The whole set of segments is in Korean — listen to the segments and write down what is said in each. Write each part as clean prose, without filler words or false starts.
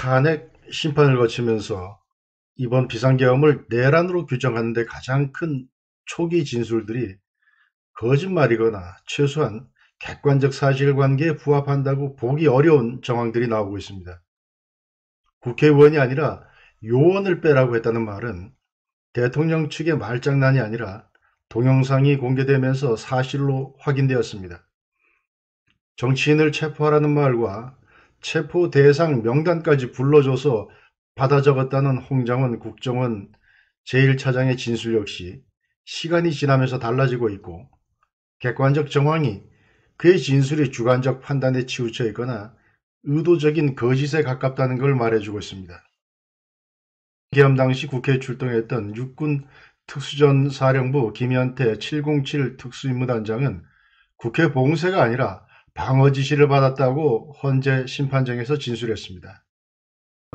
탄핵 심판을 거치면서 이번 비상계엄을 내란으로 규정하는 데 가장 큰 초기 진술들이 거짓말이거나 최소한 객관적 사실관계에 부합한다고 보기 어려운 정황들이 나오고 있습니다. 국회의원이 아니라 요원을 빼라고 했다는 말은 대통령 측의 말장난이 아니라 동영상이 공개되면서 사실로 확인되었습니다. 정치인을 체포하라는 말과 체포 대상 명단까지 불러줘서 받아 적었다는 홍장원 국정원 제1차장의 진술 역시 시간이 지나면서 달라지고 있고 객관적 정황이 그의 진술이 주관적 판단에 치우쳐 있거나 의도적인 거짓에 가깝다는 걸 말해주고 있습니다. 계엄 당시 국회에 출동했던 육군 특수전사령부 김현태 707 특수임무단장은 국회 봉쇄가 아니라 방어 지시를 받았다고 헌재 심판정에서 진술했습니다.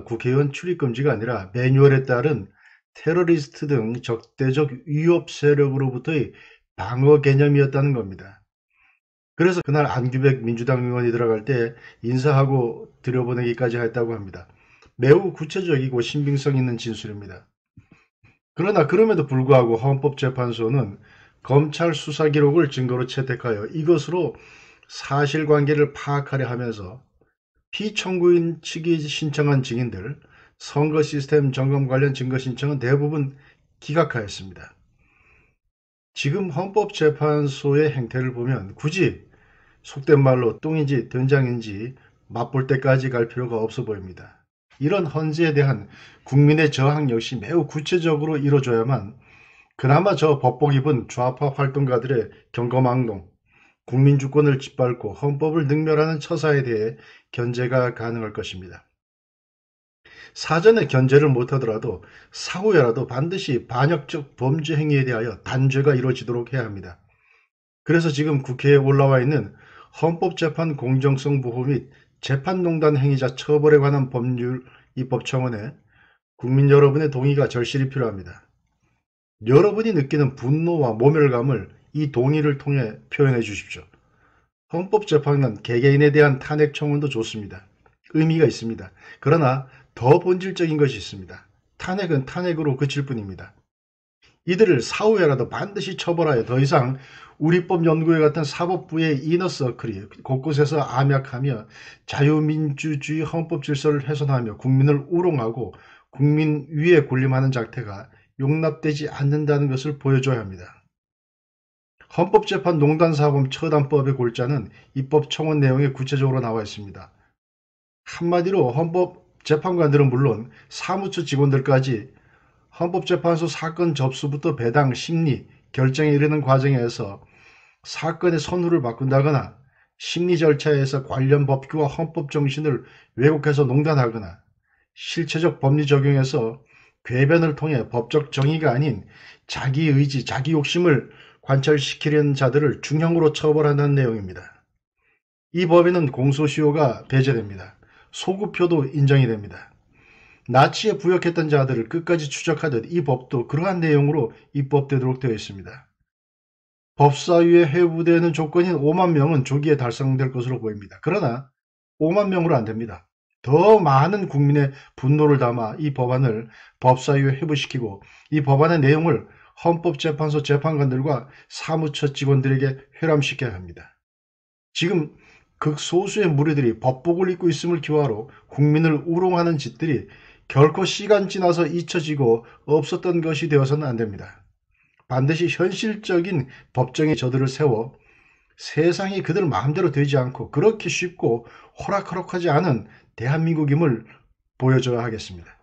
국회의원 출입금지가 아니라 매뉴얼에 따른 테러리스트 등 적대적 위협 세력으로부터의 방어 개념이었다는 겁니다. 그래서 그날 안규백 민주당 의원이 들어갈 때 인사하고 들여보내기까지 했다고 합니다. 매우 구체적이고 신빙성 있는 진술입니다. 그러나 그럼에도 불구하고 헌법재판소는 검찰 수사 기록을 증거로 채택하여 이것으로 사실관계를 파악하려 하면서 피청구인 측이 신청한 증인들, 선거 시스템 점검 관련 증거 신청은 대부분 기각하였습니다. 지금 헌법재판소의 행태를 보면 굳이 속된 말로 똥인지 된장인지 맛볼 때까지 갈 필요가 없어 보입니다. 이런 헌재에 대한 국민의 저항 역시 매우 구체적으로 이뤄져야만 그나마 저 법복 입은 좌파 활동가들의 경거망동, 국민 주권을 짓밟고 헌법을 능멸하는 처사에 대해 견제가 가능할 것입니다. 사전에 견제를 못하더라도 사후에라도 반드시 반역적 범죄 행위에 대하여 단죄가 이루어지도록 해야 합니다. 그래서 지금 국회에 올라와 있는 헌법재판 공정성 보호 및 재판농단 행위자 처벌에 관한 법률 입법청원에 국민 여러분의 동의가 절실히 필요합니다. 여러분이 느끼는 분노와 모멸감을 이 동의를 통해 표현해 주십시오. 헌법재판관 개개인에 대한 탄핵 청원도 좋습니다. 의미가 있습니다. 그러나 더 본질적인 것이 있습니다. 탄핵은 탄핵으로 그칠 뿐입니다. 이들을 사후에라도 반드시 처벌하여 더 이상 우리법 연구회 같은 사법부의 이너서클이 곳곳에서 암약하며 자유민주주의 헌법 질서를 훼손하며 국민을 우롱하고 국민 위에 군림하는 작태가 용납되지 않는다는 것을 보여줘야 합니다. 헌법재판 농단사범 처단법의 골자는 입법청원 내용에 구체적으로 나와 있습니다. 한마디로 헌법재판관들은 물론 사무처 직원들까지 헌법재판소 사건 접수부터 배당, 심리, 결정에 이르는 과정에서 사건의 선후를 바꾼다거나 심리 절차에서 관련 법규와 헌법 정신을 왜곡해서 농단하거나 실체적 법리 적용에서 궤변을 통해 법적 정의가 아닌 자기 의지, 자기 욕심을 관철시키려는 자들을 중형으로 처벌한다는 내용입니다. 이 법에는 공소시효가 배제됩니다. 소급표도 인정이 됩니다. 나치에 부역했던 자들을 끝까지 추적하듯 이 법도 그러한 내용으로 입법되도록 되어 있습니다. 법사위에 회부되는 조건인 5만 명은 조기에 달성될 것으로 보입니다. 그러나 5만 명으로 안 됩니다. 더 많은 국민의 분노를 담아 이 법안을 법사위에 회부시키고 이 법안의 내용을 헌법재판소 재판관들과 사무처 직원들에게 회람시켜야 합니다. 지금 극소수의 무리들이 법복을 입고 있음을 기화로 국민을 우롱하는 짓들이 결코 시간 지나서 잊혀지고 없었던 것이 되어서는 안 됩니다. 반드시 현실적인 법정의 저들을 세워 세상이 그들 마음대로 되지 않고 그렇게 쉽고 호락호락하지 않은 대한민국임을 보여줘야 하겠습니다.